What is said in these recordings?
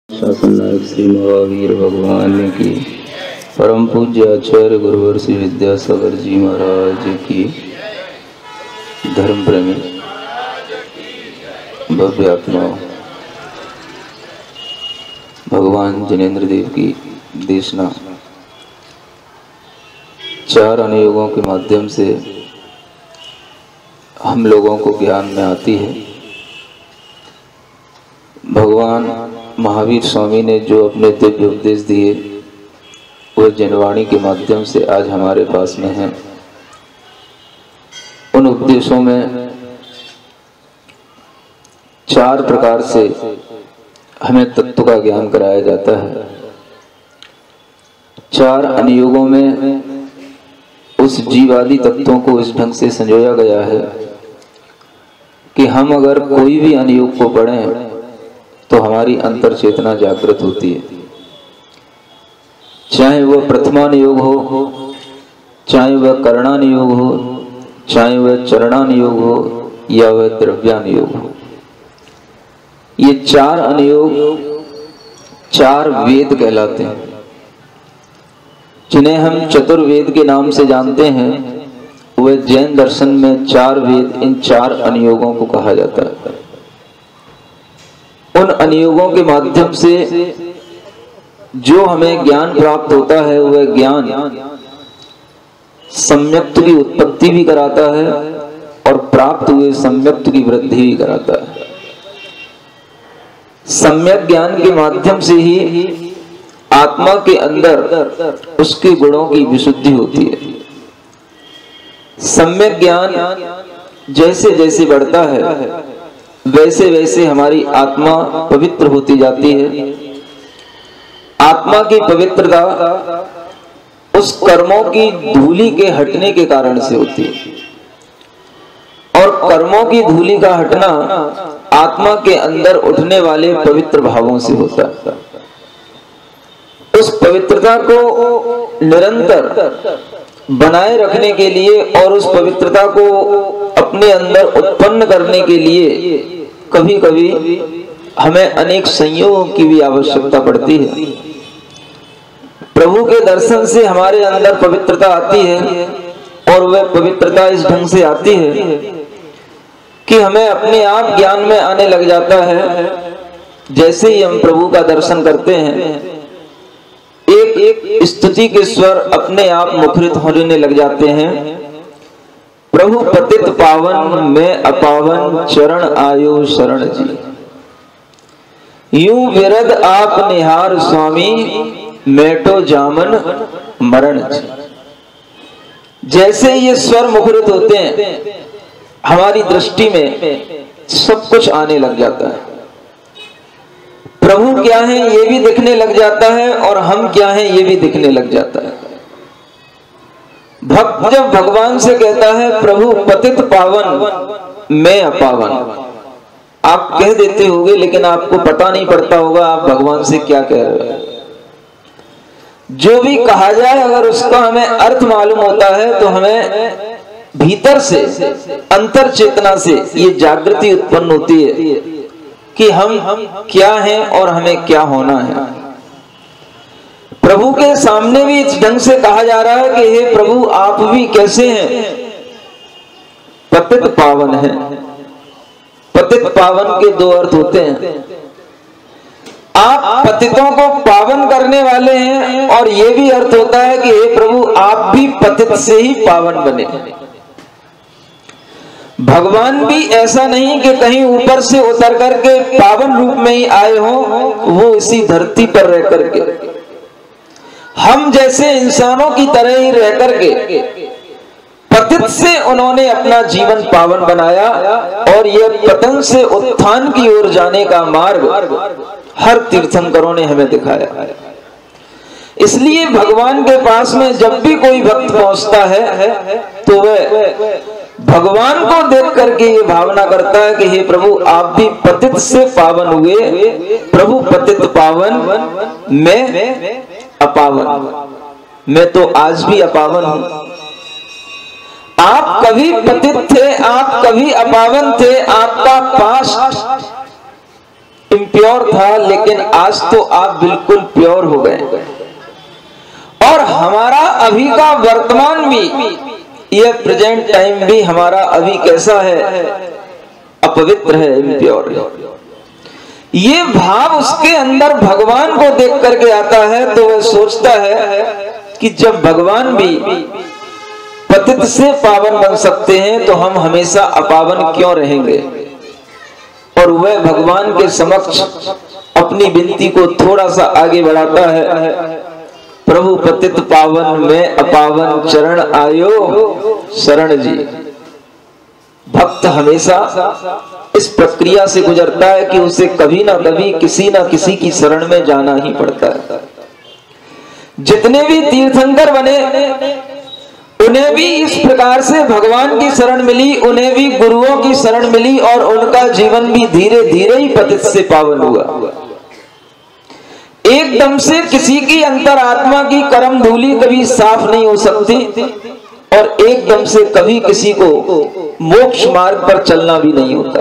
शासन नायक श्री महावीर भगवान की, परम पूज्य आचार्य गुरुवर श्री विद्यासागर जी महाराज की, धर्म प्रेमी भव्य आत्माओं, भगवान जिनेंद्र देव की देशना चार अनुयोगों के माध्यम से हम लोगों को ज्ञान में आती है। भगवान महावीर स्वामी ने जो अपने दिव्य उपदेश दिए वह जनवाणी के माध्यम से आज हमारे पास में है। उन उपदेशों में चार प्रकार से हमें तत्व का ज्ञान कराया जाता है। चार अनुयोगों में उस जीवादि तत्वों को इस ढंग से संजोया गया है कि हम अगर कोई भी अनुयोग को पढ़ें तो हमारी अंतर चेतना जागृत होती है। चाहे वह प्रथमानुयोग हो, चाहे वह करणानुयोग हो, चाहे वह चरणानुयोग हो या वह द्रव्यानुयोग हो। ये चार अनुयोग चार वेद कहलाते हैं, जिन्हें हम चतुर्वेद के नाम से जानते हैं। वह जैन दर्शन में चार वेद इन चार अनुयोगों को कहा जाता है। उन अनुयोगों के माध्यम से जो हमें ज्ञान प्राप्त होता है वह ज्ञान सम्यक्त की उत्पत्ति भी कराता है और प्राप्त हुए सम्यक्त की वृद्धि भी कराता है। सम्यक ज्ञान के माध्यम से ही आत्मा के अंदर उसके गुणों की विशुद्धि होती है। सम्यक ज्ञान जैसे जैसे बढ़ता है वैसे वैसे हमारी आत्मा पवित्र होती जाती है। आत्मा की पवित्रता उस कर्मों की धूलि के हटने के कारण से होती है और कर्मों की धूलि का हटना आत्मा के अंदर उठने वाले पवित्र भावों से होता है। उस पवित्रता को निरंतर बनाए रखने के लिए और उस पवित्रता को अपने अंदर उत्पन्न करने के लिए कभी कभी हमें अनेक संयोगों की भी आवश्यकता पड़ती है। प्रभु के दर्शन से हमारे अंदर पवित्रता आती है और वह पवित्रता इस ढंग से आती है कि हमें अपने आप ज्ञान में आने लग जाता है। जैसे ही हम प्रभु का दर्शन करते हैं एक एक स्तुति के स्वर अपने आप मुखरित होने लग जाते हैं। प्रभु पतित पावन में अपावन चरण आयो शरण जी, यूं विरद आप निहार स्वामी मेटो जामन मरण जी। जैसे ये स्वर मुखरित होते हैं हमारी दृष्टि में सब कुछ आने लग जाता है। प्रभु क्या है ये भी दिखने लग जाता है और हम क्या हैं ये भी दिखने लग जाता है। भक्त जब भगवान से कहता है प्रभु पतित पावन मैं अपावन, आप कह देते होंगे लेकिन आपको पता नहीं पड़ता होगा आप भगवान से क्या कह रहे हो। जो भी कहा जाए अगर उसका हमें अर्थ मालूम होता है तो हमें भीतर से अंतर चेतना से ये जागृति उत्पन्न होती है कि हम क्या हैं और हमें क्या होना है। प्रभु के सामने भी इस ढंग से कहा जा रहा है कि हे प्रभु आप भी कैसे हैं, पतित पावन है। पतित पावन के दो अर्थ होते हैं। आप पतितों को पावन करने वाले हैं और यह भी अर्थ होता है कि हे प्रभु आप भी पतित से ही पावन बने। भगवान भी ऐसा नहीं कि कहीं ऊपर से उतर करके पावन रूप में ही आए हो, वो इसी धरती पर रह करके हम जैसे इंसानों की तरह ही रह करके पतित से उन्होंने अपना जीवन पावन बनाया और यह पतन से उत्थान की ओर जाने का मार्ग हर तीर्थंकरों ने हमें दिखाया। इसलिए भगवान के पास में जब भी कोई भक्त पहुंचता है तो वह भगवान को देख करके ये भावना करता है कि हे प्रभु आप भी पतित से पावन हुए। प्रभु पतित पावन मैं अपावन, मैं तो आज भी अपावन हूं। आप कभी पतित थे, आप कभी अपावन थे। आपका पास्ट इम्प्योर था, लेकिन आज तो आप बिल्कुल प्योर हो गए। और हमारा अभी का वर्तमान भी, ये प्रेजेंट टाइम भी हमारा अभी कैसा है? अपवित्र है, इम्प्योर है। ये भाव उसके अंदर भगवान को देख करके आता है, तो वह सोचता है कि जब भगवान भी पतित से पावन बन सकते हैं तो हम हमेशा अपावन क्यों रहेंगे? और वह भगवान के समक्ष अपनी विनती को थोड़ा सा आगे बढ़ाता है, प्रभु पतित पावन में अपावन चरण आयो शरण जी। भक्त हमेशा इस प्रक्रिया से गुजरता है कि उसे कभी ना कभी किसी ना किसी की शरण में जाना ही पड़ता है। जितने भी तीर्थंकर बने उन्हें भी इस प्रकार से भगवान की शरण मिली, उन्हें भी गुरुओं की शरण मिली और उनका जीवन भी धीरे धीरे ही पतित से पावन हुआ। एकदम से किसी की अंतरात्मा की कर्म धूलि कभी साफ नहीं हो सकती और एकदम से कभी किसी को मोक्ष मार्ग पर चलना भी नहीं होता।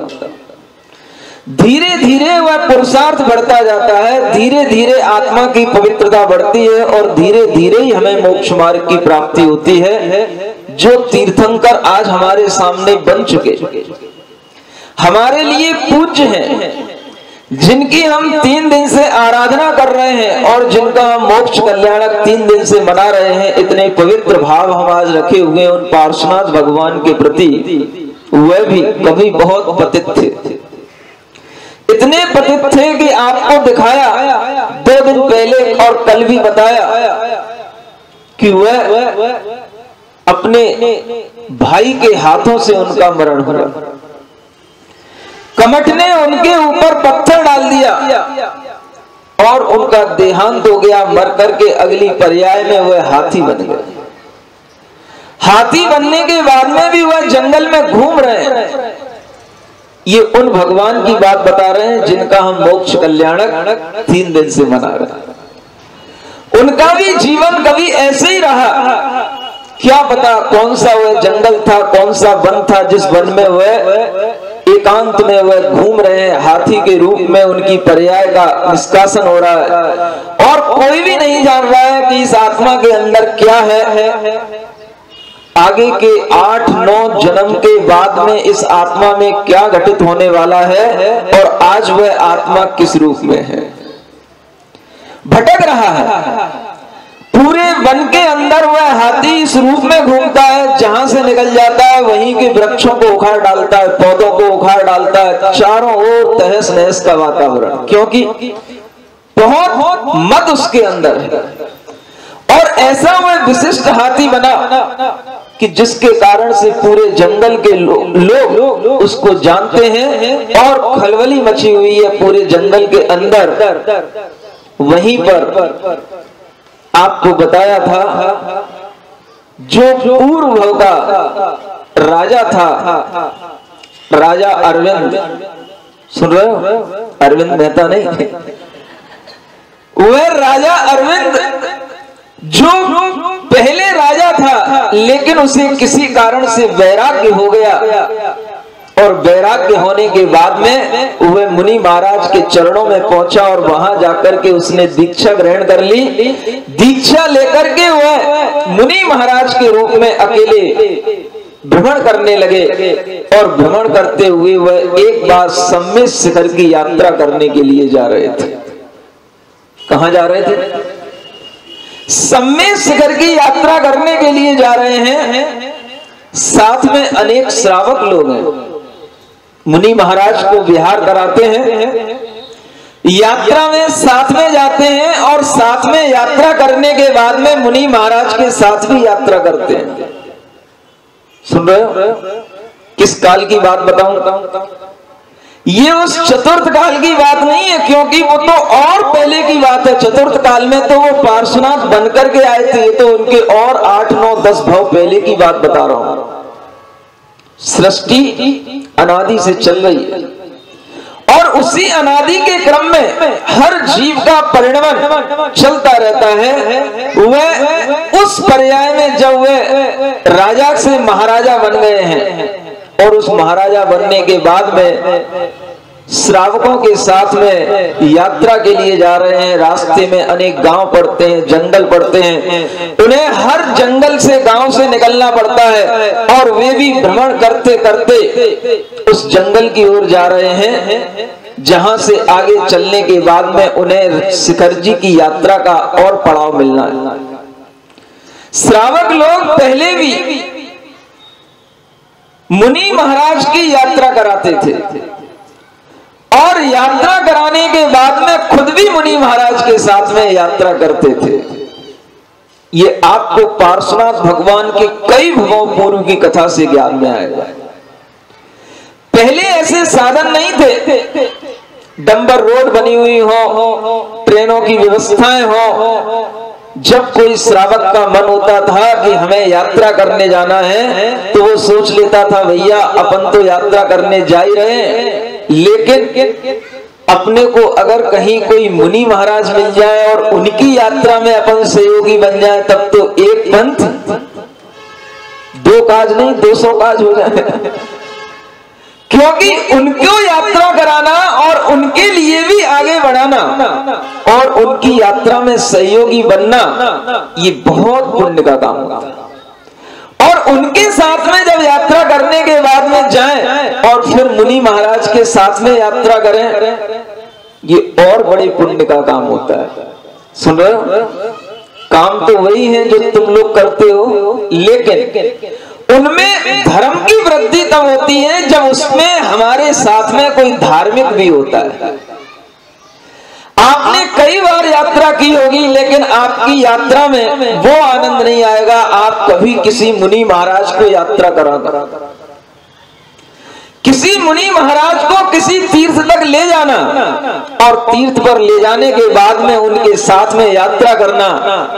धीरे धीरे वह पुरुषार्थ बढ़ता जाता है, धीरे धीरे आत्मा की पवित्रता बढ़ती है और धीरे धीरे ही हमें मोक्ष मार्ग की प्राप्ति होती है। जो तीर्थंकर आज हमारे सामने बन चुके, हमारे लिए पूज्य हैं, जिनकी हम 3 दिन से आराधना कर रहे हैं और जिनका हम मोक्ष कल्याणक 3 दिन से मना रहे हैं, इतने पवित्र भाव हम आज रखे हुए उन पार्श्वनाथ भगवान के प्रति, वह भी कभी बहुत पतित थे। इतने पतित थे कि आपको दिखाया 2 दिन पहले और कल भी बताया कि वह अपने भाई के हाथों से उनका मरण हुआ। कमठ ने उनके ऊपर पत्थर डाल दिया और उनका देहांत हो गया। मर करके अगली पर्याय में वह हाथी बन गए। हाथी बनने के बाद में भी वह जंगल में घूम रहे हैं। ये उन भगवान की बात बता रहे हैं जिनका हम मोक्ष कल्याणक 3 दिन से मना रहे हैं। उनका भी जीवन कभी ऐसे ही रहा। क्या पता कौन सा वह जंगल था, कौन सा वन था जिस वन में वह एकांत में वह घूम रहे हैं। हाथी के रूप में उनकी पर्याय का निष्कासन हो रहा है और कोई भी नहीं जान रहा है कि इस आत्मा के अंदर क्या है। आगे के 8-9 जन्म के बाद में इस आत्मा में क्या घटित होने वाला है और आज वह आत्मा किस रूप में है, भटक रहा है। पूरे वन के अंदर वह हाथी इस रूप में घूमता है, जहां से निकल जाता है वहीं के वृक्षों को उखाड़ डालता है, पौधों को उखाड़ डालता है, चारों ओर तहस नहस का वातावरण, क्योंकि बहुत मद उसके अंदर है। और ऐसा वह विशिष्ट हाथी बना कि जिसके कारण से पूरे जंगल के लोग उसको जानते हैं और खलबली मची हुई है पूरे जंगल के अंदर। वहीं पर आपको बताया था जो पूर्व भव का राजा था, राजा अरविंद, सुन रहे हो? अरविंद मेहता नहीं, वह राजा अरविंद जो पहले राजा था लेकिन उसे किसी कारण से वैराग्य हो गया और वैराग्य होने के बाद में वह मुनि महाराज के चरणों में पहुंचा और वहां जाकर के उसने दीक्षा ग्रहण कर ली। दीक्षा लेकर के वह मुनि महाराज के रूप में अकेले भ्रमण करने लगे और भ्रमण करते हुए वह एक बार सम्मेद शिखर की यात्रा करने के लिए जा रहे थे। कहां जा रहे थे? सम्मेद शिखर की यात्रा करने के लिए जा रहे हैं। साथ में अनेक श्रावक लोग हैं, मुनि महाराज को विहार कराते हैं, यात्रा में साथ में जाते हैं और साथ में यात्रा करने के बाद में मुनि महाराज के साथ भी यात्रा करते हैं। सुन रहे हो? किस काल की बात बताऊं? ये उस चतुर्थ काल की बात नहीं है, क्योंकि वो तो और पहले की बात है। चतुर्थ काल में तो वो पार्श्वनाथ बनकर के आए थे, तो उनके और 8, 9, 10 भाव पहले की बात बता रहा हूं। सृष्टि अनादि से चल रही है और उसी अनादि के क्रम में हर जीव का परिणमन चलता रहता है। वह उस पर्याय में जब वह राजा से महाराजा बन गए हैं और उस महाराजा बनने के बाद में श्रावकों के साथ में यात्रा के लिए जा रहे हैं। रास्ते में अनेक गांव पड़ते हैं, जंगल पड़ते हैं। उन्हें हर जंगल से, गांव से निकलना पड़ता है और वे भी भ्रमण करते करते उस जंगल की ओर जा रहे हैं जहां से आगे चलने के बाद में उन्हें शिखर जी की यात्रा का और पड़ाव मिलना है। श्रावक लोग पहले भी मुनि महाराज की यात्रा कराते थे और यात्रा कराने के बाद में खुद भी मुनि महाराज के साथ में यात्रा करते थे। ये आपको पार्श्वनाथ भगवान के कई भवों पूर्व की कथा से ज्ञान में आएगा। पहले ऐसे साधन नहीं थे, डंबर रोड बनी हुई हो, ट्रेनों की व्यवस्थाएं हो। जब कोई श्रावक का मन होता था कि हमें यात्रा करने जाना है तो वो सोच लेता था भैया अपन तो यात्रा करने जा ही रहे हैं, लेकिन अपने को अगर कहीं कोई मुनि महाराज मिल जाए और उनकी यात्रा में अपन सहयोगी बन जाए तब तो एक पंथ दो काज नहीं 200 काज हो जाए। क्योंकि उनको यात्रा कराना और उनके लिए भी आगे बढ़ाना और उनकी यात्रा में सहयोगी बनना ये बहुत पुण्य का काम होता है। और उनके साथ में जब यात्रा करने के बाद में जाएं और फिर मुनि महाराज के साथ में यात्रा करें, ये और बड़े पुण्य का काम होता है। सुन रहे हो? काम तो वही है जो तुम लोग करते हो, लेकिन उनमें धर्म की वृद्धि तब होती है जब उसमें हमारे साथ में कोई धार्मिक भी होता है। आपने कई बार यात्रा की होगी, लेकिन आपकी यात्रा में वो आनंद नहीं आएगा आप कभी किसी मुनि महाराज को यात्रा कराकर। किसी मुनि महाराज को किसी तीर्थ तक ले जाना और तीर्थ पर ले जाने के बाद में उनके साथ में यात्रा करना,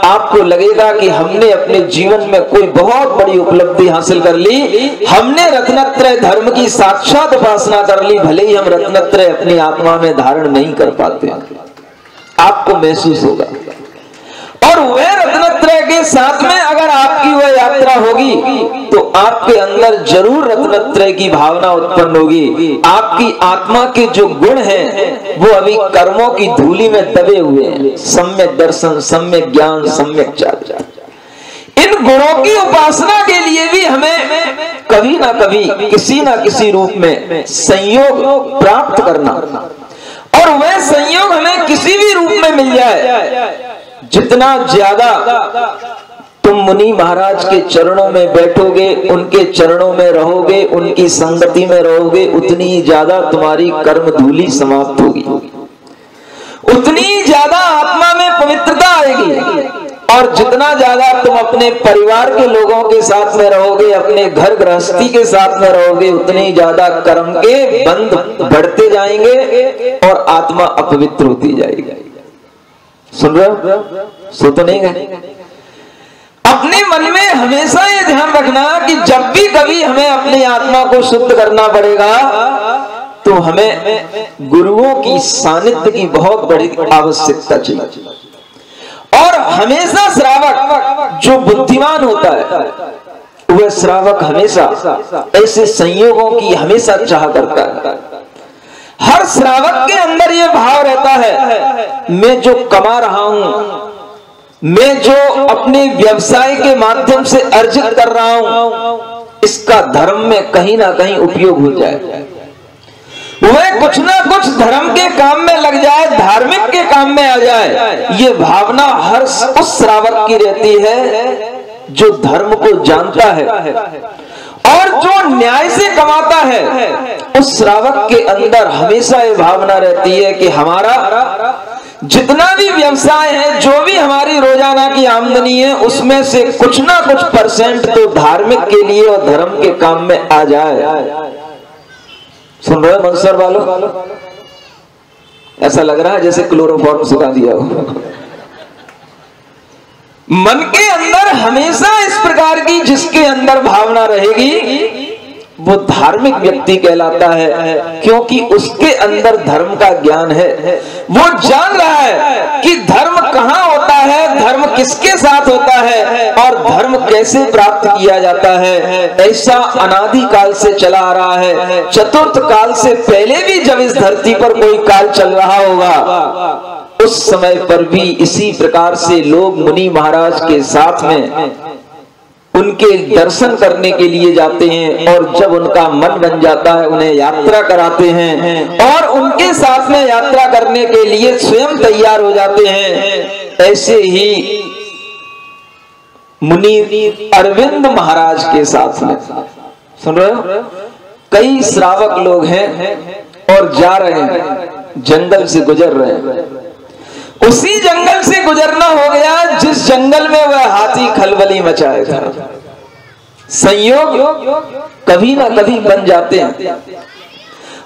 आपको लगेगा कि हमने अपने जीवन में कोई बहुत बड़ी उपलब्धि हासिल कर ली, हमने रत्नत्रय धर्म की साक्षात उपासना कर ली, भले ही हम रत्नत्रय अपनी आत्मा में धारण नहीं कर पाते, आपको महसूस होगा। और वह रत्नत्रय के साथ में अगर आपकी वह यात्रा होगी तो आपके अंदर जरूर रत्नत्रय की भावना उत्पन्न होगी। आपकी आत्मा के जो गुण हैं वो अभी कर्मों की धूलि में दबे हुए हैं। सम्यक दर्शन, सम्यक ज्ञान, सम्यक चार्य, इन गुणों की उपासना के लिए भी हमें कभी ना कभी किसी ना किसी रूप में संयोग प्राप्त करना, और वह संयोग हमें किसी भी रूप में मिल जाए। जितना ज्यादा तुम मुनि महाराज के चरणों में बैठोगे, उनके चरणों में रहोगे, उनकी संगति में रहोगे, उतनी ज्यादा तुम्हारी कर्म धूलि समाप्त होगी, उतनी ज्यादा आत्मा में पवित्रता आएगी। और जितना ज्यादा तुम अपने परिवार के लोगों के साथ में रहोगे, अपने घर गृहस्थी के साथ में रहोगे, उतनी ज्यादा कर्म के बंध बढ़ते जाएंगे और आत्मा अपवित्र होती जाएगी। सुन रहे हो? सो तो नहीं गए? अपने मन में हमेशा ये ध्यान रखना कि जब भी कभी हमें अपनी आत्मा को शुद्ध करना पड़ेगा तो हमें गुरुओं की सानिध्य की बहुत बड़ी आवश्यकता चाहिए। और हमेशा श्रावक जो बुद्धिमान होता है वह श्रावक हमेशा ऐसे संयोगों की हमेशा चाह करता है। हर श्रावक के अंदर यह भाव रहता है, मैं जो कमा रहा हूं, मैं जो अपने व्यवसाय के माध्यम से अर्जित कर रहा हूं, इसका धर्म में कहीं ना कहीं उपयोग हो जाए, वह कुछ ना कुछ धर्म के काम में लग जाए, धार्मिक के काम में आ जाए। ये भावना हर उस श्रावक की रहती है जो धर्म को जानता है और जो न्याय से कमाता है। उस श्रावक के अंदर हमेशा ये भावना रहती है कि हमारा जितना भी व्यवसाय है, जो भी हमारी रोजाना की आमदनी है, उसमें से कुछ ना कुछ परसेंट तो धार्मिक के लिए और धर्म के काम में आ जाए। सुन रहे हो मंसर वालों? ऐसा लग रहा है जैसे क्लोरोफॉर्म सुखा दिया हो। मन के अंदर हमेशा इस प्रकार की जिसके अंदर भावना रहेगी वो धार्मिक व्यक्ति कहलाता है, क्योंकि उसके अंदर धर्म का ज्ञान है। वो जान रहा है कि धर्म कहाँ होता है, धर्म किसके साथ होता है और धर्म कैसे प्राप्त किया जाता है, ऐसा अनादि काल से चला आ रहा है। चतुर्थ काल से पहले भी जब इस धरती पर कोई काल चल रहा होगा, उस समय पर भी इसी प्रकार से लोग मुनि महाराज के साथ में उनके दर्शन करने के लिए जाते हैं, और जब उनका मन बन जाता है उन्हें यात्रा कराते हैं और उनके साथ में यात्रा करने के लिए स्वयं तैयार हो जाते हैं। ऐसे ही मुनि अरविंद महाराज के साथ में, सुन रहे हो, कई श्रावक लोग हैं और जा रहे हैं, जंगल से गुजर रहे हैं। उसी जंगल से गुजरना हो गया जिस जंगल में वह हाथी खलबली मचाए था। संयोग कभी ना कभी बन जाते हैं,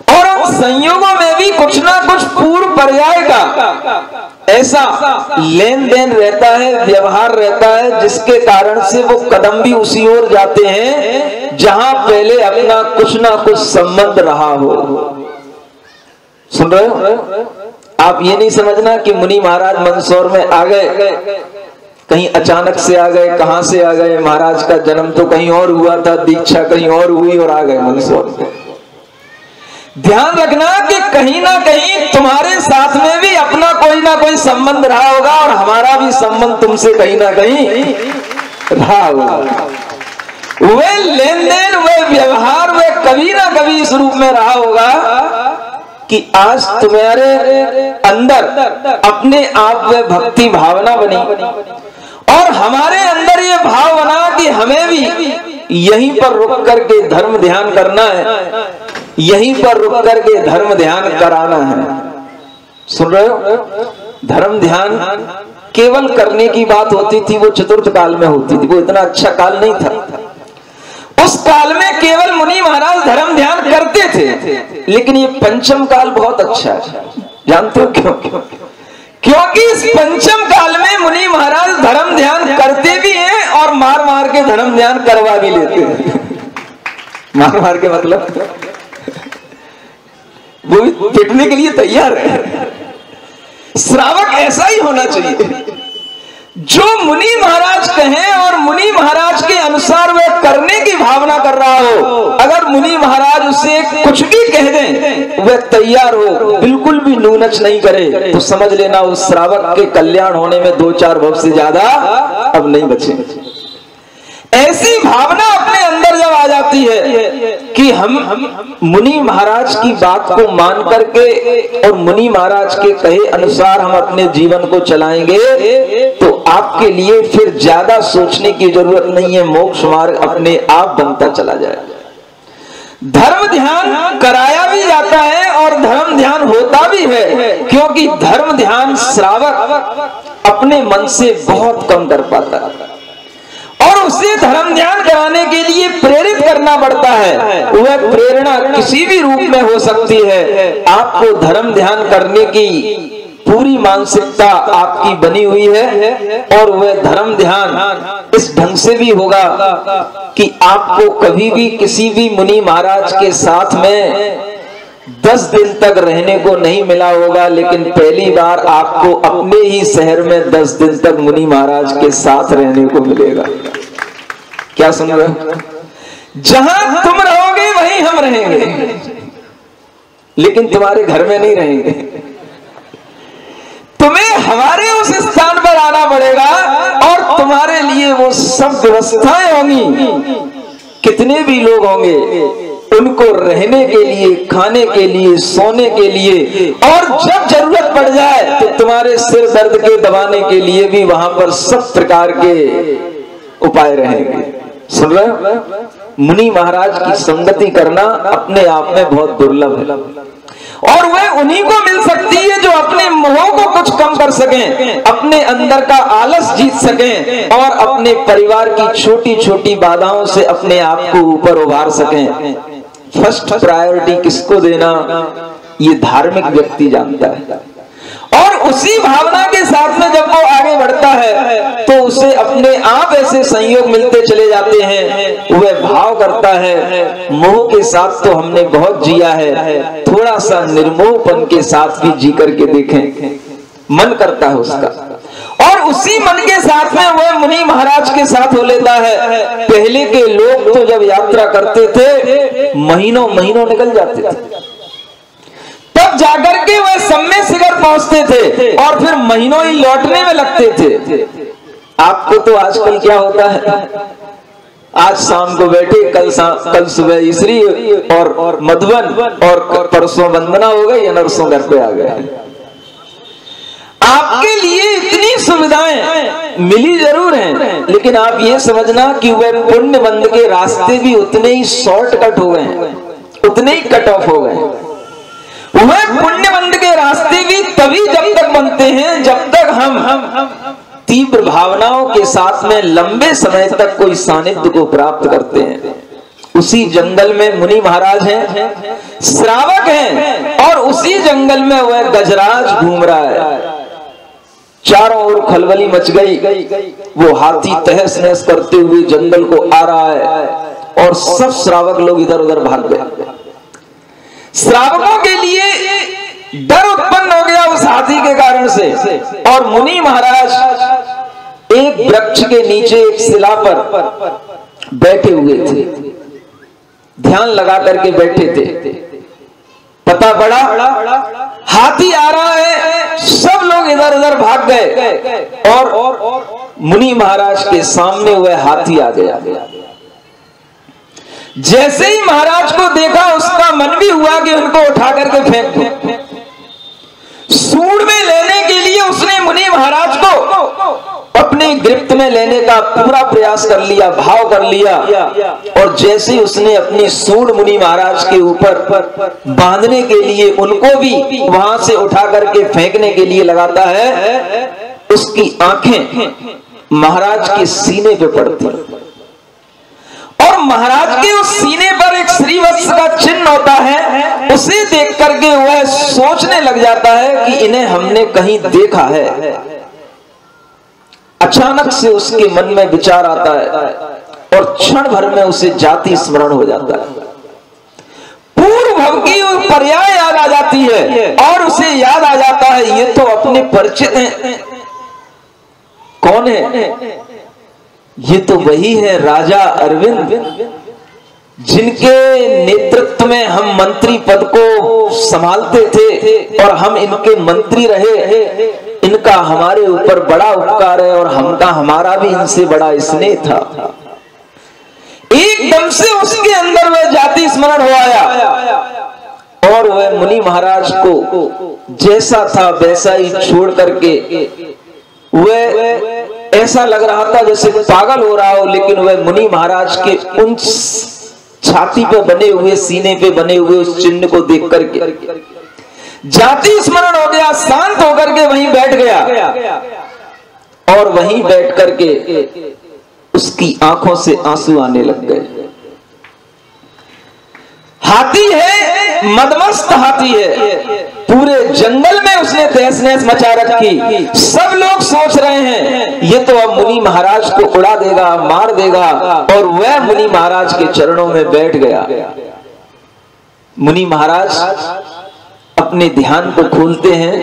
और उन संयोगों में भी कुछ ना कुछ पूर्व पर्याय का ऐसा लेन देन रहता है, व्यवहार रहता है, जिसके कारण से वो कदम भी उसी ओर जाते हैं जहां पहले अपना कुछ ना कुछ संबंध रहा हो। सुन रहे हो? आप ये नहीं समझना कि मुनि महाराज मंदसौर में आ गए, कहीं अचानक से आ गए, कहां से आ गए। महाराज का जन्म तो कहीं और हुआ था, दीक्षा कहीं और हुई और आ गए मंदसौर में। ध्यान रखना कि कहीं ना कहीं तुम्हारे साथ में भी अपना कोई ना कोई संबंध रहा होगा, और हमारा भी संबंध तुमसे कहीं ना कहीं रहा होगा। वे लेन देन, वे व्यवहार, वे कभी ना कभी इस रूप में रहा होगा कि आज तुम्हारे अंदर अपने आप में भक्ति भावना बनी, और हमारे अंदर ये भाव बना कि हमें भी यहीं पर रुक करके धर्म ध्यान करना है, यहीं पर रुक करके धर्म ध्यान कराना है। सुन रहे हो? धर्म ध्यान केवल करने की बात होती थी, वो चतुर्थ काल में होती थी, वो इतना अच्छा काल नहीं था। उस काल में केवल मुनि महाराज धर्म ध्यान करते थे, लेकिन ये पंचम काल बहुत अच्छा है। जानते हो क्यों? क्योंकि इस पंचम काल में मुनि महाराज धर्म ध्यान करते भी हैं और मार मार के धर्म ध्यान करवा भी लेते हैं। मार मार के मतलब वो भी पिटने के लिए तैयार है। श्रावक ऐसा ही होना चाहिए, जो मुनि महाराज कहें और मुनि महाराज के अनुसार वह करने की भावना कर रहा हो। अगर मुनि महाराज उसे कुछ भी कह दें, वह तैयार हो, बिल्कुल भी नूनच नहीं करे, तो समझ लेना उस श्रावक के कल्याण होने में 2-4 भव से ज्यादा अब नहीं बचे। ऐसी भावना अपने अंदर जब आ जाती है कि हम मुनि महाराज की बात को मान करके और मुनि महाराज के कहे अनुसार हम अपने जीवन को चलाएंगे, तो आपके लिए फिर ज्यादा सोचने की जरूरत नहीं है, मोक्ष मार्ग अपने आप बनता चला जाएगा। धर्म ध्यान कराया भी जाता है और धर्म ध्यान होता भी है, क्योंकि धर्म ध्यान श्रावक अपने मन से बहुत कम कर पाता है, और उसे धर्म ध्यान कराने के लिए प्रेरित करना पड़ता है। वह प्रेरणा किसी भी रूप में हो सकती है। आपको धर्म ध्यान करने की पूरी मानसिकता आपकी बनी हुई है, और वह धर्म ध्यान इस ढंग से भी होगा कि आपको कभी भी किसी भी मुनि महाराज के साथ में 10 दिन तक रहने को नहीं मिला होगा, लेकिन पहली बार आपको अपने ही शहर में 10 दिन तक मुनि महाराज के साथ रहने को मिलेगा। क्या सुन रहे हो? जहां तुम रहोगे वहीं हम रहेंगे, लेकिन तुम्हारे घर में नहीं रहेंगे। तुम्हें हमारे उस स्थान पर आना पड़ेगा, और तुम्हारे लिए वो सब व्यवस्थाएं होंगी। कितने भी लोग होंगे, उनको रहने के लिए, खाने के लिए, सोने के लिए, और जब जरूरत पड़ जाए तो तुम्हारे सिर दर्द के दबाने के लिए भी वहां पर सब प्रकार के उपाय रहेंगे। सुन रहे हो? मुनि महाराज की संगति करना अपने आप में बहुत दुर्लभ है, और वह उन्हीं को मिल सकती है जो अपने मोह को कुछ कम कर सकें, अपने अंदर का आलस जीत सकें, और अपने परिवार की छोटी छोटी बाधाओं से अपने आप को ऊपर उभार सकें। फर्स्ट प्रायोरिटी किसको देना, ये धार्मिक व्यक्ति जानता है, और उसी भावना के साथ में जब वो आगे बढ़ता है तो उसे अपने आप ऐसे संयोग मिलते चले जाते हैं। वह भाव करता है, मोह के साथ तो हमने बहुत जिया है, थोड़ा सा निर्मोहपन के साथ भी जी करके देखें, मन करता है उसका। और उसी मन के साथ में वह मुनि महाराज के साथ हो लेता है। पहले के लोग तो जब यात्रा करते थे महीनों महीनों निकल जाते थे, तब जाकर के वह सम्य शिखर पहुंचते थे और फिर महीनों ही लौटने में लगते थे। आपको तो आजकल क्या होता है, आज शाम को बैठे, कल सुबह इसरी और मधुबन और परसों वंदना हो गई, नरसों घर पे आ गए। आपके लिए इतनी सुविधाएं मिली जरूर हैं, लेकिन आप ये समझना कि वह पुण्य बंद के रास्ते भी उतने ही शॉर्टकट हो गए, उतने ही कट ऑफ हो गए। वह पुण्य बंद के रास्ते भी तभी जब तक बनते हैं जब तक हम तीव्र भावनाओं के साथ में लंबे समय तक कोई सानिध्य को प्राप्त करते हैं। उसी जंगल में मुनि महाराज हैं, श्रावक हैं, और उसी जंगल में वह गजराज घूम रहा है। चारों ओर खलबली मच गई, वो हाथी तहस नहस करते हुए जंगल को आ रहा है और सब श्रावक लोग इधर उधर भाग गए। श्रावकों के लिए डर उत्पन्न हो गया उस हाथी के कारण से, और मुनि महाराज एक वृक्ष के नीचे एक शिला पर बैठे हुए थे, ध्यान लगा करके बैठे थे। पता पड़ा हाथी आ रहा है, सब लोग इधर उधर भाग गए और मुनि महाराज के सामने वह हाथी आ गया। जैसे ही महाराज को देखा उसका मन भी हुआ कि उनको उठा करके फेंक दो। सूंड में लेने के लिए उसने मुनि महाराज को अपने गिरफ्त में लेने का पूरा प्रयास कर लिया, भाव कर लिया, और जैसे ही उसने अपनी सूंड मुनि महाराज के ऊपर बांधने के लिए उनको भी वहां से उठा करके फेंकने के लिए लगाता है, उसकी आंखें महाराज के सीने पे पड़ती और महाराज के उस सीने पर एक श्रीवत्स का चिन्ह होता है। उसे देख करके वह सोचने लग जाता है कि इन्हें हमने कहीं देखा है। अचानक से उसके मन में विचार आता है और क्षण भर में उसे जाति स्मरण हो जाता है। पूर्व भव की पर्याय याद आ जाती है और उसे याद आ जाता है ये तो अपने परिचित हैं। कौन है? ये तो वही है राजा अरविंद, जिनके नेतृत्व में हम मंत्री पद को संभालते थे और हम इनके मंत्री रहे। इनका हमारे ऊपर बड़ा उपकार है और हमारा भी इनसे बड़ा स्नेह था। एकदम से उसके अंदर वह जाति स्मरण हो आया और वह मुनि महाराज को जैसा था वैसा ही छोड़ करके वह ऐसा लग रहा था जैसे पागल हो रहा हो, लेकिन वह मुनि महाराज के उन छाती पे बने हुए, सीने पे बने हुए उस चिन्ह को देख करके जाति स्मरण हो गया, शांत होकर के वहीं बैठ गया और वहीं बैठ करके उसकी आंखों से आंसू आने लग गए। हाथी है, मदमस्त हाथी है, पूरे जंगल में उसने तहस नहस मचा रखी। सब लोग सोच रहे हैं ये तो अब मुनि महाराज को उड़ा देगा, मार देगा, और वह मुनि महाराज के चरणों में बैठ गया। मुनि महाराज अपने ध्यान को खोलते हैं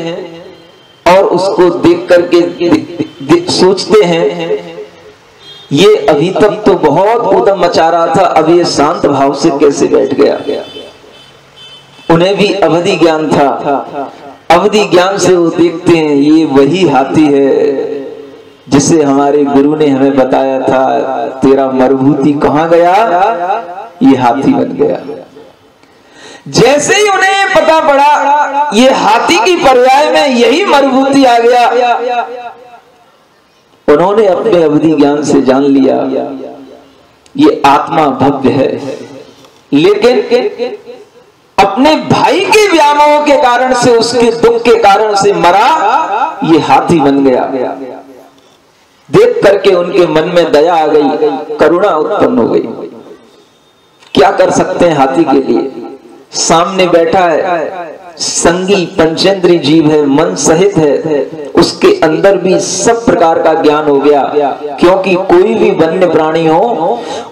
और उसको देख करके सोचते हैं ये अभी तक तो बहुत उद्यम मचा रहा था, अब ये शांत भाव से कैसे बैठ गया। उन्हें भी अवधि ज्ञान था, अवधि ज्ञान से वो देखते हैं ये वही हाथी है जिसे हमारे गुरु ने हमें बताया था, तेरा मरुभूति कहाँ गया, ये हाथी बन गया। जैसे ही उन्हें पता पड़ा ये हाथी की पर्याय में यही मरुभूति आ गया, उन्होंने अपने अवधि ज्ञान से जान लिया ये आत्मा भव्य है, लेकिन अपने भाई के व्यामोह के कारण से, उसके दुख के कारण से मरा, ये हाथी बन गया। देख करके उनके मन में दया आ गई, करुणा उत्पन्न हो गई। क्या कर सकते हैं हाथी के लिए? सामने बैठा है, संगी पंचेंद्री जीव है, मन सहित है, उसके अंदर भी सब प्रकार का ज्ञान हो गया। क्योंकि कोई भी वन्य प्राणी हो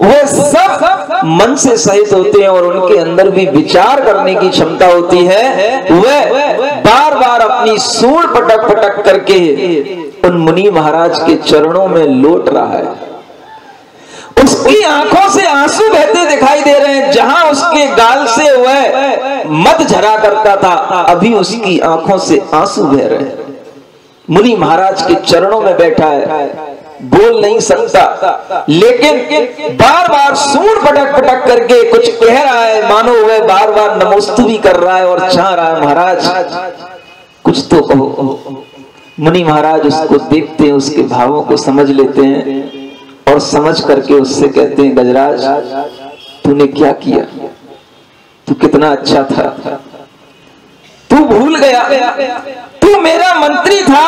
वह सब मन से सहित होते हैं और उनके अंदर भी विचार करने की क्षमता होती है। वह बार बार अपनी सूंड पटक पटक करके उन मुनि महाराज के चरणों में लौट रहा है। उसकी आंखों से आंसू बहते दिखाई दे रहे हैं। जहां उसके गाल से वह मद झरा करता था, अभी उसकी आंखों से आंसू बह रहे हैं। मुनि महाराज के चरणों में बैठा है, बोल नहीं सकता, लेकिन बार बार सूंड पटक पटक करके कुछ कह रहा है, मानो वह बार बार नमोस्तु भी कर रहा है और चाह रहा है महाराज कुछ तो कहो। मुनि महाराज उसको देखते हैं, उसके भावों को समझ लेते हैं और समझ करके उससे कहते हैं, गजराज तूने क्या किया, तू कितना अच्छा था, तू भूल गया, तू मेरा मंत्री था,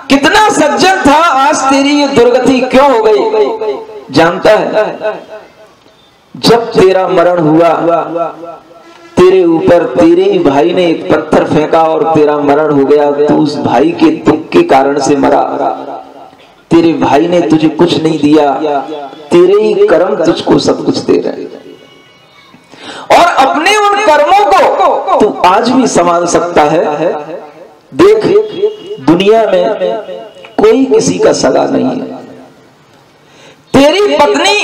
कितना सज्जन था, आज तेरी ये दुर्गति क्यों हो गई। जानता है जब तेरा मरण हुआ तेरे ऊपर तेरे ही भाई ने एक पत्थर फेंका और तेरा मरण हो गया। तू उस भाई के दुख के कारण से मरा। तेरे भाई ने तुझे कुछ नहीं दिया, तेरे ही कर्म तुझको सब कुछ दे रहे हैं और अपने उन कर्मों को तू आज भी संभाल सकता है। देख दुनिया में कोई किसी का सगा नहीं है। तेरी पत्नी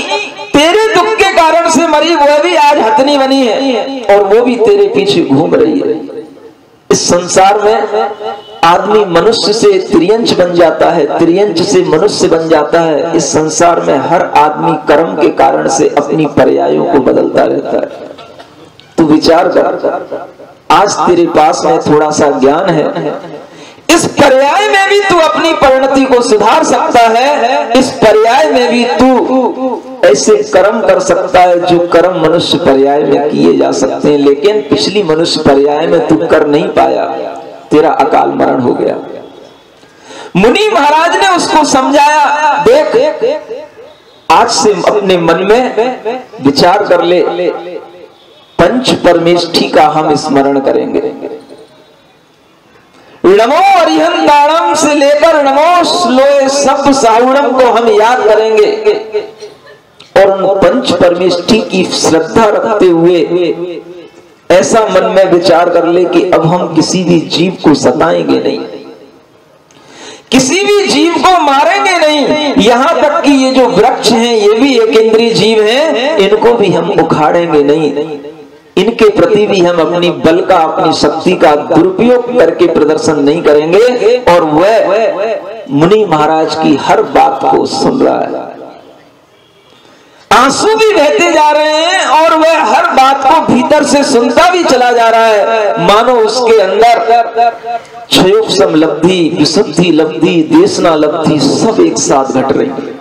तेरे दुख के कारण से मरी, वह भी आज हथनी बनी है और वो भी तेरे पीछे घूम रही है। इस संसार में आदमी मनुष्य से त्रियंच बन जाता है, त्रियंच से मनुष्य बन जाता है। इस संसार में हर आदमी कर्म के कारण से अपनी पर्यायों को बदलता रहता है। तू विचार कर, आज तेरे पास में थोड़ा सा ज्ञान है, इस पर्याय में भी तू अपनी परिणति को सुधार सकता है। इस पर्याय में भी तू ऐसे कर्म कर सकता है जो कर्म मनुष्य पर्याय में किए जा सकते हैं, लेकिन पिछली मनुष्य पर्याय में तू कर नहीं पाया, तेरा अकाल मरण हो गया। मुनि महाराज ने उसको समझाया, देख आज से अपने मन में विचार कर ले, पंच परमेष्ठी का हम स्मरण करेंगे। नमो अरिहंताणम से लेकर नमो श्लोए सब साहुणम को हम याद करेंगे और उन पंच परमेष्ठी की श्रद्धा रखते हुए ऐसा मन में विचार कर ले कि अब हम किसी भी जीव को सताएंगे नहीं, किसी भी जीव को मारेंगे नहीं। यहां तक कि ये जो वृक्ष हैं ये भी एक इंद्रिय जीव हैं, इनको भी हम उखाड़ेंगे नहीं। इनके प्रति भी हम अपनी बल का, अपनी शक्ति का दुरुपयोग करके प्रदर्शन नहीं करेंगे। और वह मुनि महाराज की हर बात को सुन रहा है, आंसू भी बहते जा रहे हैं और वह हर बात को भीतर से सुनता भी चला जा रहा है। मानो उसके अंदर क्षयोपशम लब्धि, विशुद्धि लब्धि, देशना लब्धि सब एक साथ घट रही है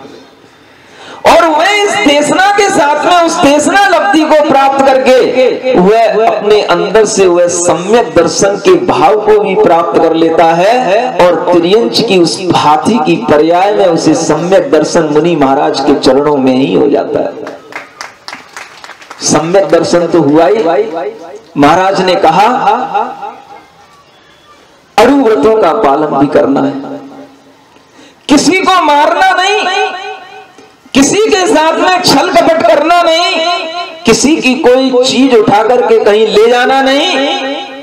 और वह इस देशना के साथ में उस देशना लब्धि को प्राप्त करके वह अपने अंदर से वह सम्यक दर्शन के भाव को भी प्राप्त कर लेता है और त्रियंच की उस हाथी की पर्याय में उसे सम्यक दर्शन मुनि महाराज के चरणों में ही हो जाता है। सम्यक दर्शन तो हुआ ही। महाराज ने कहा अणु व्रतों का पालन भी करना है, किसी को मारना नहीं, किसी के साथ में छल कपट करना नहीं, किसी की कोई चीज उठा करके कहीं ले जाना नहीं,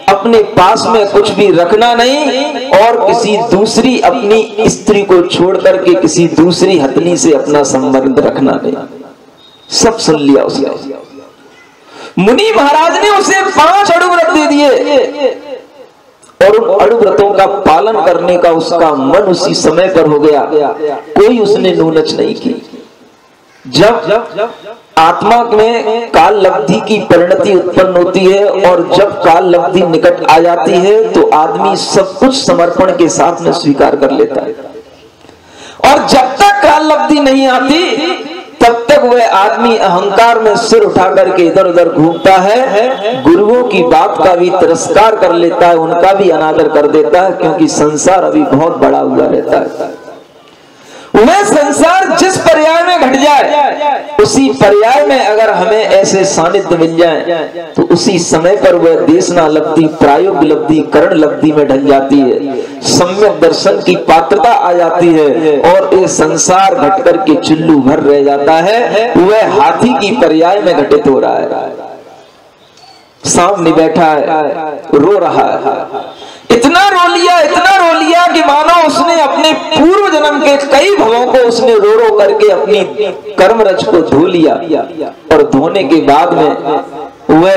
अपने पास में कुछ भी रखना नहीं और किसी दूसरी अपनी स्त्री को छोड़ करके किसी दूसरी हथनी से अपना संबंध रखना नहीं। सब सुन लिया उसने। मुनि महाराज ने उसे 5 अणु व्रत दे दिए और उन अणु व्रतों का पालन करने का उसका मन उसी समय पर हो गया। कोई उसने नूनच नहीं की। जब आत्मा में काल लब्धि की परिणति उत्पन्न होती है और जब काल लब्धि निकट आ जाती है तो आदमी सब कुछ समर्पण के साथ में स्वीकार कर लेता है और जब तक काल लब्धि नहीं आती तब तक वह आदमी अहंकार में सिर उठा करके इधर उधर घूमता है, गुरुओं की बात का भी तिरस्कार कर लेता है, उनका भी अनादर कर देता है, क्योंकि संसार अभी बहुत बड़ा हुआ रहता है। वह संसार जिस पर्याय में घट जाए, उसी पर्याय में अगर हमें ऐसे सानिध्य मिल जाए तो उसी समय पर वह देशना लब्धि, प्रायोग लब्धि, करण लब्धि में ढल जाती है, सम्यक दर्शन की पात्रता आ जाती है और ये संसार घट करके चुल्लू भर रह जाता है। वह हाथी की पर्याय में घटित हो रहा है। सामने बैठा है, रो रहा है, इतना रो लिया कि मानो उसने अपने पूर्व जन्म के कई भवों को उसने रो रो करके अपनी कर्म रज को धो लिया। और धोने के बाद में वह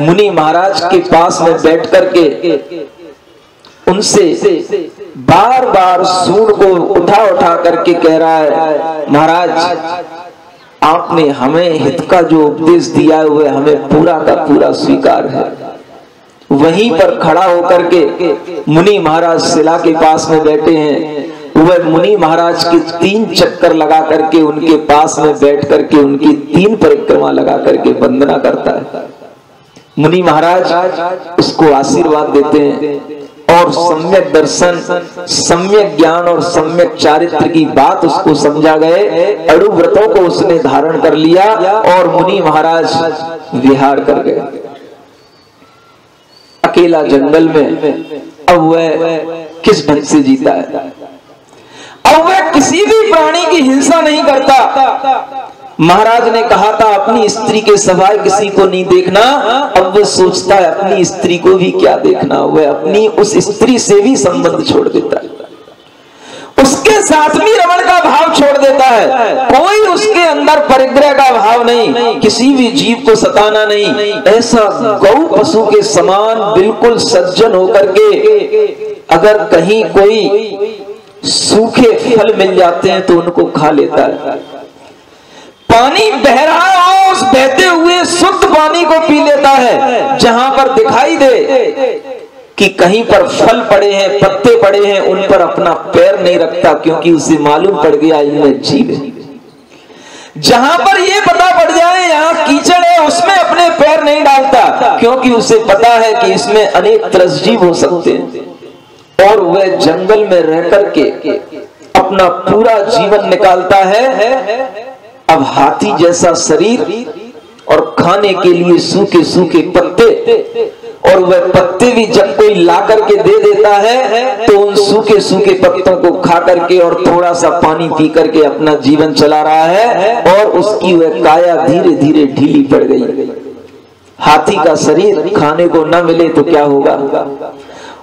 मुनि महाराज के पास में बैठ करके उनसे बार बार सूंड को उठा उठा करके कह रहा है, महाराज आपने हमें हित का जो उपदेश दिया है वह हमें पूरा का पूरा स्वीकार है। वहीं पर खड़ा होकर के मुनि महाराज शिला के पास में बैठे हैं। वह मुनि महाराज के 3 चक्कर लगा करके उनके पास में बैठ करके उनकी 3 परिक्रमा लगा करके वंदना करता है। मुनि महाराज उसको आशीर्वाद देते हैं और सम्यक दर्शन, सम्यक ज्ञान और सम्यक चारित्र की बात उसको समझा गए। अड़ु व्रतों को उसने धारण कर लिया और मुनि महाराज विहार कर गए अकेला जंगल में। अब वह किस ढंग से जीता है? अब वह किसी भी प्राणी की हिंसा नहीं करता। महाराज ने कहा था अपनी स्त्री के सवाए किसी को नहीं देखना। अब वह सोचता है अपनी स्त्री को भी क्या देखना। वह अपनी उस स्त्री से भी संबंध छोड़ देता है, उसके साथ भी रमण का भाव छोड़ देता है। कोई उसके अंदर परिग्रह का भाव नहीं, किसी भी जीव को सताना नहीं। ऐसा गौ पशु के समान बिल्कुल सज्जन होकर के अगर कहीं कोई सूखे फल मिल जाते हैं तो उनको खा लेता है। पानी बह रहा हो उस बहते हुए शुद्ध पानी को पी लेता है। जहां पर दिखाई दे कि कहीं पर फल पड़े हैं, पत्ते पड़े हैं, उन पर अपना पैर नहीं रखता क्योंकि उसे मालूम पड़ गया इनमें जीव है। जहां पर ये पता पड़ जाए यहाँ कीचड़ है उसमें अपने पैर नहीं डालता क्योंकि उसे पता है कि इसमें अनेक त्रसजीव हो सकते हैं। और वह जंगल में रह करके अपना पूरा जीवन निकालता है। अब हाथी जैसा शरीर और खाने के लिए सूखे सूखे पत्ते, और वह पत्ते भी जब कोई ला करके दे देता है तो उन सूखे सूखे पत्तों को खा करके और थोड़ा सा पानी पी करके अपना जीवन चला रहा है। और उसकी वह काया धीरे धीरे ढीली पड़ गई। हाथी का शरीर खाने को न मिले तो क्या होगा?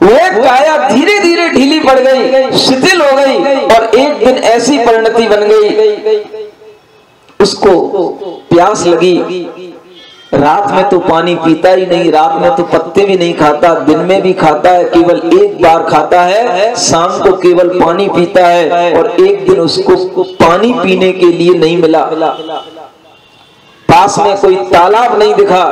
वह काया धीरे धीरे ढीली पड़ गई, शिथिल हो गई और एक दिन ऐसी परिणति बन गई उसको प्यास लगी। रात में तो पानी पीता ही नहीं, रात में तो पत्ते भी नहीं खाता, दिन में भी खाता है केवल एक बार खाता है, शाम को केवल पानी पीता है। और एक दिन उसको पानी पीने के लिए नहीं मिला, पास में कोई तालाब नहीं दिखा।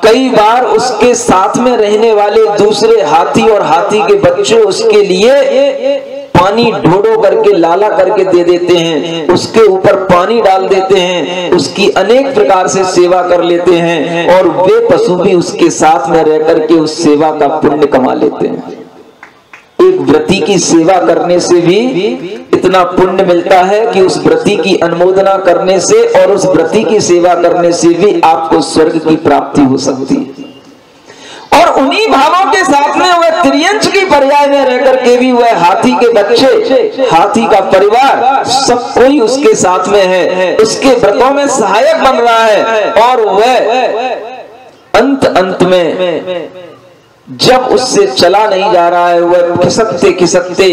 कई बार उसके साथ में रहने वाले दूसरे हाथी और हाथी के बच्चे उसके लिए पानी ढोड़ो करके लाला करके दे देते हैं, उसके ऊपर पानी डाल देते हैं, उसकी अनेक प्रकार से सेवा कर लेते हैं और वे पशु भी उसके साथ में रह करके उस सेवा का पुण्य कमा लेते हैं। एक व्रती की सेवा करने से भी इतना पुण्य मिलता है कि उस व्रती की अनुमोदना करने से और उस व्रती की सेवा करने से भी आपको स्वर्ग की प्राप्ति हो सकती है। और उन्हीं भावों के साथ में वह त्रियंच की पर्याय में रह करके भी वह हाथी के बच्चे, हाथी का परिवार, सब कोई उसके साथ में है, उसके व्रतों में सहायक बन रहा है। और वह अंत में जब उससे चला नहीं जा रहा है, वह खिसकते खिसकते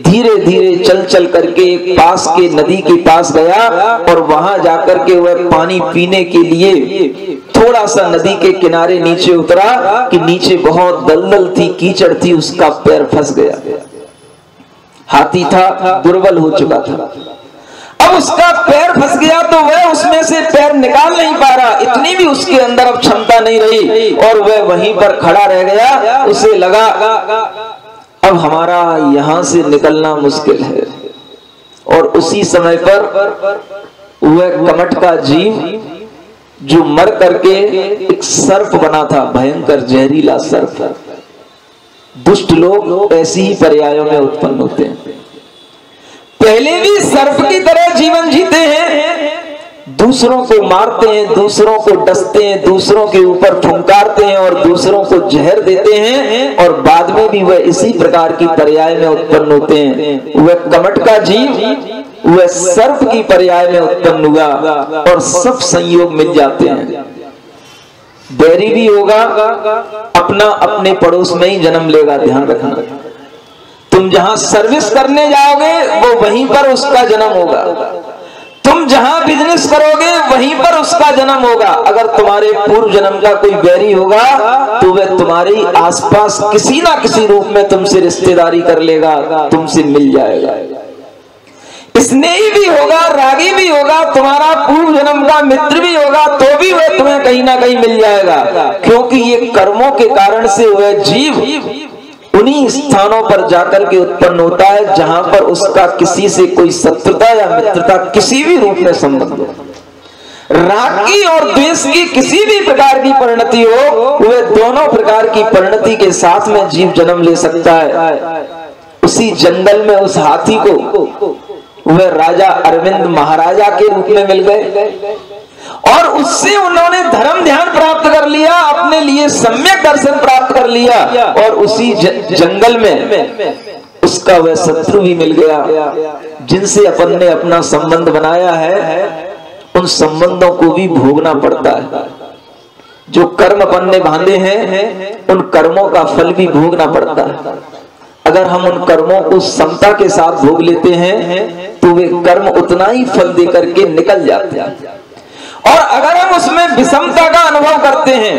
धीरे धीरे चल चल करके एक पास के नदी के पास गया और वहां जाकर के वह पानी पीने के लिए थोड़ा सा नदी के किनारे नीचे उतरा कि नीचे बहुत दलदल थी, कीचड़ थी, उसका पैर फंस गया। हाथी था, दुर्बल हो चुका था। अब उसका पैर फंस गया तो वह उसमें से पैर निकाल नहीं पा रहा, इतनी भी उसके अंदर अब क्षमता नहीं रही और वह वहीं पर खड़ा रह गया। उसे लगा अब हमारा यहां से निकलना मुश्किल है। और उसी समय पर वह कमट का जीव जो मर करके एक सर्प बना था, भयंकर जहरीला सर्प। दुष्ट लोग ऐसी ही पर्यायों में उत्पन्न होते हैं। पहले भी सर्प की तरह जीवन जीते हैं, दूसरों को मारते हैं, दूसरों को डसते हैं, दूसरों के ऊपर फुंकारते हैं और दूसरों को जहर देते हैं, और बाद में भी वह इसी प्रकार की पर्याय में उत्पन्न होते हैं। वह कमट का जीव वह सर्प की पर्याय में उत्पन्न हुआ और सब संयोग मिल जाते हैं। बैरी भी होगा, अपना अपने पड़ोस में ही जन्म लेगा, ध्यान रखना। तुम जहां सर्विस करने जाओगे वो वहीं पर उसका जन्म होगा, तुम जहां बिजनेस करोगे वहीं पर उसका जन्म होगा। अगर तुम्हारे पूर्व जन्म का कोई बैरी होगा तो वह तुम्हारे आसपास किसी ना किसी रूप में तुमसे रिश्तेदारी कर लेगा, तुमसे मिल जाएगा। स्नेही भी होगा, रागी भी होगा, तुम्हारा पूर्व जन्म का मित्र भी होगा, तो भी वह तुम्हें कहीं ना कहीं मिल जाएगा, क्योंकि ये कर्मों के कारण से वह जीव उन्हीं स्थानों पर जाकर के उत्पन्न होता है जहां पर उसका किसी से कोई शत्रुता या मित्रता किसी भी रूप में संबंध हो। राग की और द्वेष की किसी भी प्रकार की परिणति हो, वह दोनों प्रकार की परिणति के साथ में जीव जन्म ले सकता है। उसी जंगल में उस हाथी को वह राजा अरविंद महाराजा के रूप में मिल गए और उससे उन्होंने धर्म ध्यान प्राप्त कर लिया, अपने लिए सम्यक दर्शन प्राप्त कर लिया, और उसी जंगल में उसका वह शत्रु भी मिल गया जिनसे अपन ने अपना संबंध बनाया है। उन संबंधों को भी भोगना पड़ता है। जो कर्म अपन ने बांधे हैं उन कर्मों का फल भी भोगना पड़ता है। अगर हम उन कर्मों को समता के साथ भोग लेते हैं तो वे कर्म उतना ही फल दे करके निकल जाते हैं, और अगर हम उसमें विषमता का अनुभव करते हैं,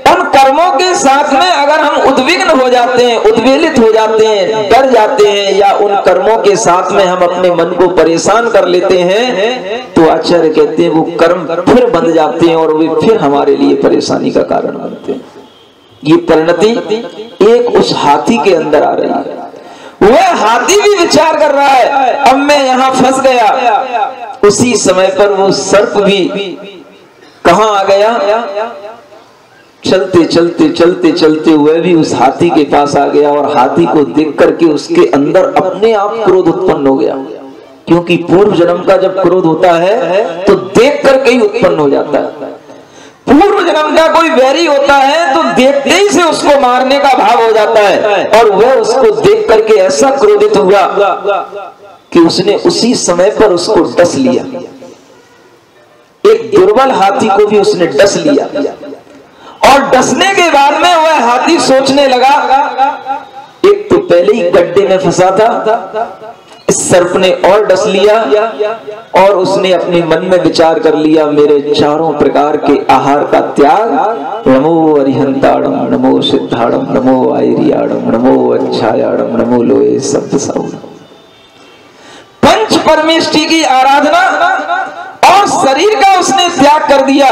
उन कर्मों के साथ में अगर हम उद्विग्न हो जाते हैं, उद्वेलित हो जाते हैं, डर जाते हैं, या उन कर्मों के साथ में हम अपने मन को परेशान कर लेते हैं, तो आचार्य कहते हैं वो कर्म फिर बंध जाते हैं और वे फिर हमारे लिए परेशानी का कारण बनते हैं। ये परिणति एक उस हाथी के अंदर आ रही है। वह हाथी भी विचार कर रहा है अब मैं यहां फंस गया। उसी समय पर वो सर्प भी कहां आ गया, चलते चलते चलते चलते वह भी उस हाथी के पास आ गया, और हाथी को देख करके उसके अंदर अपने आप क्रोध उत्पन्न हो गया, क्योंकि पूर्व जन्म का जब क्रोध होता है तो देख करके ही उत्पन्न हो जाता है। पूर्व जन्म का कोई वैरी होता है तो देखते ही से उसको मारने का भाव हो जाता है, और वह उसको देख करके ऐसा क्रोधित हुआ कि उसने उसी समय पर उसको डस लिया। एक दुर्बल हाथी को भी उसने डस लिया, और डसने के बाद में वह हाथी सोचने लगा, एक तो पहले ही गड्ढे में फंसा था, इस सर्प ने और डस लिया, और उसने अपने मन में विचार कर लिया मेरे चारों प्रकार के आहार का त्याग। नमो अरिहंताड़म, नमो सिद्धाड़म, नमो आयरियाड़म, नमो अच्छायाड़म, नमो लोए शब्द साउल। पंच परमेष्टि की आराधना और शरीर का उसने त्याग कर दिया।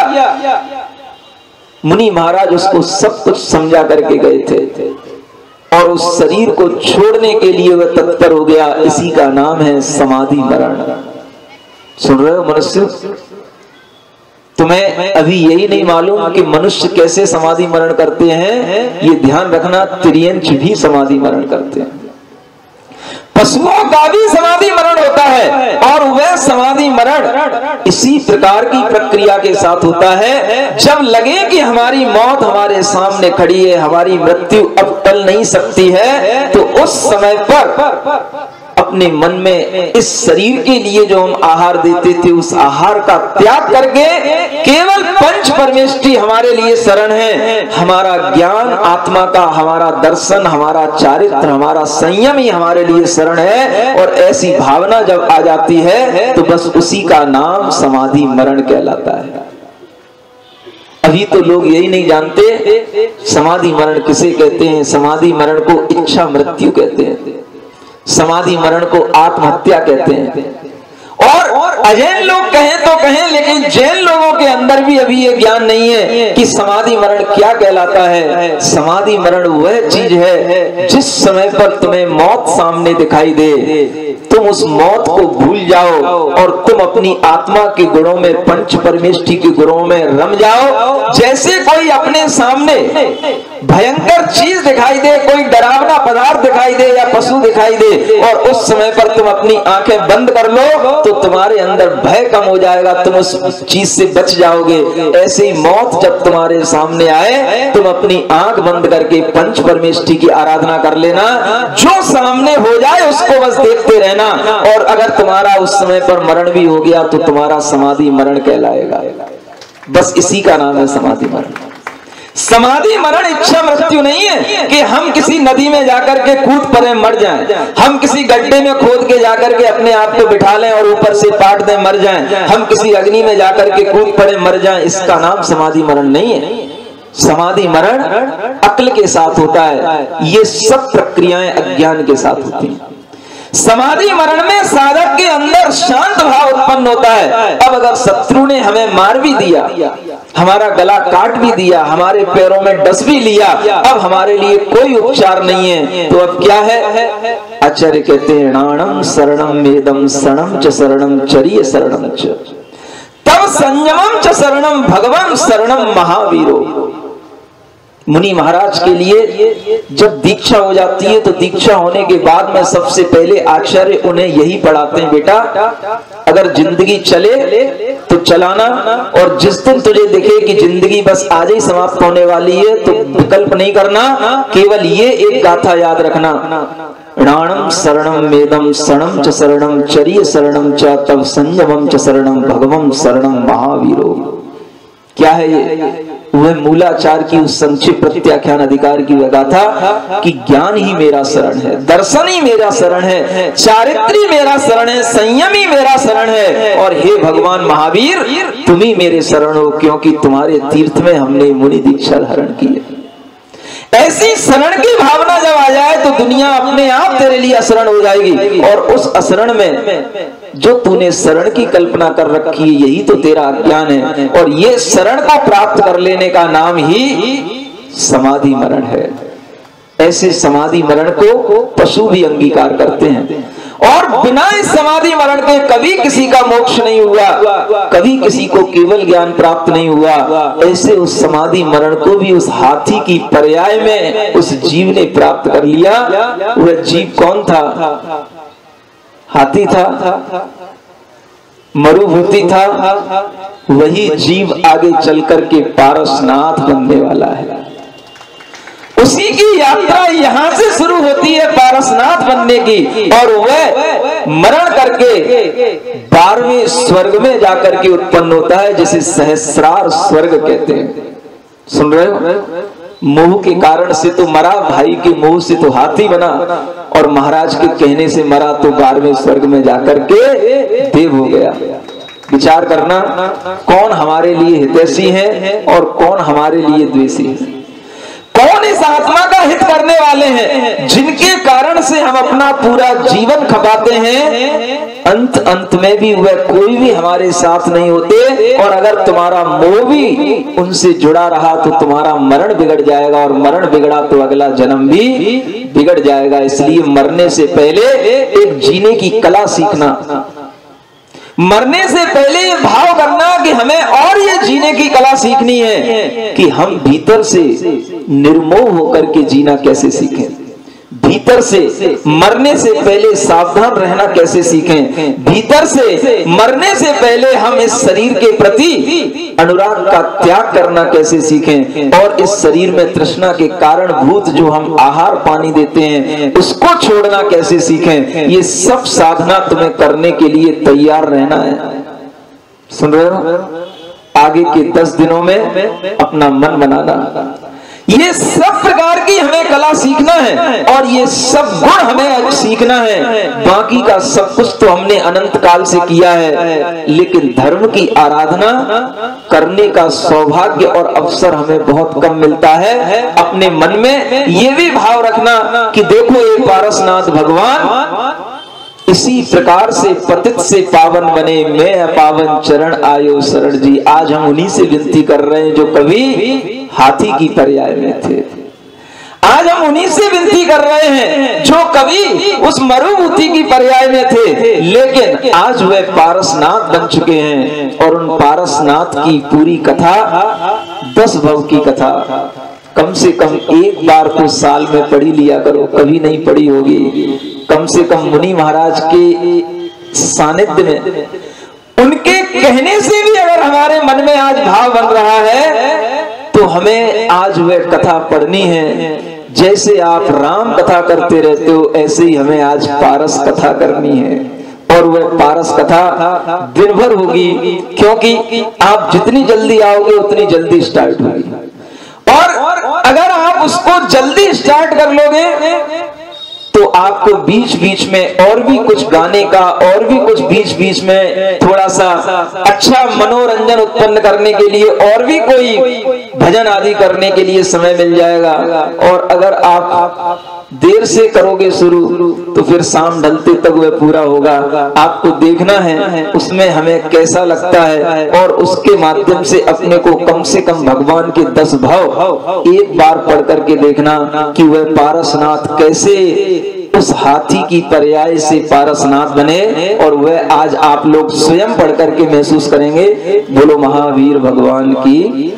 मुनि महाराज उसको सब कुछ समझा करके गए थे, और उस शरीर को छोड़ने के लिए वह तत्पर हो गया। इसी का नाम है समाधि मरण। सुन रहे हो मनुष्य? तुम्हें अभी यही नहीं मालूम कि मनुष्य कैसे समाधि मरण करते हैं? ये ध्यान रखना, तिर्यंच भी समाधि मरण करते हैं। पशुओं का भी समाधि मरण होता है, और वह समाधि मरण इसी प्रकार की प्रक्रिया के साथ होता है। जब लगे कि हमारी मौत हमारे सामने खड़ी है, हमारी मृत्यु अब टल नहीं सकती है, तो उस समय पर अपने मन में इस शरीर के लिए जो हम आहार देते थे उस आहार का त्याग करके केवल पंच परमेष्टि हमारे लिए शरण है। हमारा ज्ञान आत्मा का, हमारा दर्शन, हमारा चारित्र, हमारा संयम ही हमारे लिए शरण है। और ऐसी भावना जब आ जाती है तो बस उसी का नाम समाधि मरण कहलाता है। अभी तो लोग यही नहीं जानते समाधि मरण किसे कहते हैं। समाधि मरण को इच्छा मृत्यु कहते हैं, समाधि मरण को आत्महत्या कहते हैं, और अजैन लोग कहें तो कहें, लेकिन जैन लोगों के अंदर भी अभी ये ज्ञान नहीं है कि समाधि मरण क्या कहलाता है। समाधि मरण वह चीज है जिस समय पर तुम्हें मौत सामने दिखाई दे, तुम उस मौत को भूल जाओ और तुम अपनी आत्मा के गुणों में, पंच परमेष्ठी के गुणों में रम जाओ। जैसे कोई अपने सामने भयंकर चीज दिखाई दे, कोई डरावना पदार्थ दिखाई दे या पशु दिखाई दे, और उस समय पर तुम अपनी आंखें बंद कर लो तो तुम्हारे अंदर भय कम हो जाएगा, तुम उस चीज से बच जाओगे। ऐसे ही मौत जब तुम्हारे सामने आए, तुम अपनी आंख बंद करके पंच परमेष्ठी की आराधना कर लेना। जो सामने हो जाए उसको बस देखते रहना, और अगर तुम्हारा उस समय पर मरण भी हो गया तो तुम्हारा समाधि मरण कहलाएगा। बस इसी का नाम है समाधि मरण। समाधि मरण इच्छा मृत्यु नहीं है कि हम किसी नदी में जाकर के कूद पड़े मर जाएं, हम किसी गड्ढे में खोद के जाकर के अपने आप को बिठा लें और ऊपर से पाट दें मर जाएं, हम किसी अग्नि में जाकर के कूद पड़े मर जाएं। इसका नाम समाधि मरण नहीं है। समाधि मरण अक्ल के साथ होता है, ये सब प्रक्रियाएं अज्ञान के साथ होती हैं। समाधि मरण में साधक के अंदर शांत भाव उत्पन्न होता है। अब अगर शत्रु ने हमें मार भी दिया, हमारा गला काट भी दिया, हमारे पैरों में डस भी लिया, अब हमारे लिए कोई उपचार नहीं है, तो अब क्या है? आचार्य कहते हैं नाणम शरणम मेदम शरणम च शरणम चरिय शरणम च तब संयमम च शरणम भगवान शरणम महावीरो। मुनि महाराज के लिए जब दीक्षा हो जाती है तो दीक्षा होने के बाद में सबसे पहले आचार्य उन्हें यही पढ़ाते हैं, बेटा अगर जिंदगी चले तो चलाना, और जिस दिन तुझे दिखे कि जिंदगी बस आज ही समाप्त होने वाली है तो विकल्प नहीं करना, केवल ये एक गाथा याद रखना, राणम शरणम मेदम शरणम च शरणम चरिय शरणम च तब संयमम च शरणम भगवम शरणम महावीरो। क्या है ये? वह मूलाचार की उस संक्षिप्त प्रत्याख्यान अधिकार की वह गाथा कि ज्ञान ही मेरा शरण है, दर्शन ही मेरा शरण है, चारित्री मेरा शरण है, संयम ही मेरा शरण है, और हे भगवान महावीर तुम ही मेरे शरण हो, क्योंकि तुम्हारे तीर्थ में हमने मुनि दीक्षा धारण की है। ऐसी शरण की भावना जब आ जाए तो दुनिया अपने आप तेरे लिए अशरण हो जाएगी, और उस अशरण में जो तूने शरण की कल्पना कर रखी है यही तो तेरा अज्ञान है, और ये शरण को प्राप्त कर लेने का नाम ही समाधि मरण है। ऐसे समाधि मरण को पशु भी अंगीकार करते हैं, और बिना इस समाधि मरण के कभी किसी का मोक्ष नहीं हुआ, कभी किसी को केवल ज्ञान प्राप्त नहीं हुआ। ऐसे उस समाधि मरण को भी उस हाथी की पर्याय में उस जीव ने प्राप्त कर लिया। वह जीव कौन था? हाथी था, मरुभूति था, वही जीव आगे चल करके पारसनाथ बनने वाला है। उसी की यात्रा यहाँ से शुरू होती है पारसनाथ बनने की, और वह मरण करके 12वें स्वर्ग में जाकर के उत्पन्न होता है, जिसे सहस्रार स्वर्ग कहते हैं। सुन रहे हो? मोह के कारण से तो मरा, भाई के मोह से तो हाथी बना, और महाराज के कहने से मरा तो 12वें स्वर्ग में जाकर के देव हो गया। विचार करना, कौन हमारे लिए हितैषी है और कौन हमारे लिए द्वेषी है। कौन इस आत्मा का हित करने वाले हैं जिनके कारण से हम अपना पूरा जीवन खपाते हैं, अंत में भी वह कोई भी हमारे साथ नहीं होते, और अगर तुम्हारा मोह भी उनसे जुड़ा रहा तो तुम्हारा मरण बिगड़ जाएगा, और मरण बिगड़ा तो अगला जन्म भी बिगड़ जाएगा। इसलिए मरने से पहले एक जीने की कला सीखना, मरने से पहले ये भाव करना कि हमें और ये जीने की कला सीखनी है कि हम भीतर से निर्मोह होकर के जीना कैसे सीखें, भीतर से मरने से पहले सावधान रहना कैसे सीखें, भीतर से मरने से पहले हम इस शरीर के प्रति अनुराग का त्याग करना कैसे सीखें, और इस शरीर में तृष्णा के कारणभूत जो हम आहार पानी देते हैं उसको छोड़ना कैसे सीखें। ये सब साधना तुम्हें करने के लिए तैयार रहना है। सुन रहे हो? आगे के 10 दिनों में अपना मन बनाना, ये सब प्रकार की हमें कला सीखना है, और ये सब गुण हमें सीखना है। बाकी का सब कुछ तो हमने अनंत काल से किया है, लेकिन धर्म की आराधना करने का सौभाग्य और अवसर हमें बहुत कम मिलता है। अपने मन में ये भी भाव रखना कि देखो ये पारसनाथ भगवान इसी प्रकार से पतित से पावन बने, मैं अपावन चरण आयो शरण जी। आज हम उन्हीं से विनती कर रहे हैं जो कभी हाथी की पर्याय में थे। आज हम उन्हीं से विनती कर रहे हैं जो कभी उस मरुभूति की पर्याय में थे, लेकिन आज वे पारसनाथ बन चुके हैं। और उन पारसनाथ की पूरी कथा 10 भव की कथा कम से कम एक बार तो साल में पढ़ी लिया करो, कभी नहीं पढ़ी होगी। कम से कम मुनि महाराज के सानिध्य में, उनके कहने से भी अगर हमारे मन में आज भाव बन रहा है तो हमें आज वह कथा पढ़नी है। जैसे आप राम कथा करते रहते हो, ऐसे ही हमें आज पारस कथा करनी है। और वह पारस कथा दिन भर होगी, क्योंकि आप जितनी जल्दी आओगे उतनी जल्दी स्टार्ट होगी। और अगर आप उसको जल्दी स्टार्ट कर लोगे तो आपको बीच बीच में और भी कुछ गाने का, और भी कुछ बीच बीच में थोड़ा सा अच्छा मनोरंजन उत्पन्न करने के लिए और भी कोई भजन आदि करने के लिए समय मिल जाएगा। और अगर आप देर से करोगे शुरू तो फिर शाम ढलते तक वह पूरा होगा। आपको देखना है उसमें हमें कैसा लगता है, और उसके माध्यम से अपने को कम से कम भगवान के 10 भाव एक बार पढ़ करके देखना कि वह पारसनाथ कैसे उस हाथी की पर्याय से पारसनाथ बने। और वह आज आप लोग स्वयं पढ़ करके महसूस करेंगे। बोलो महावीर भगवान की।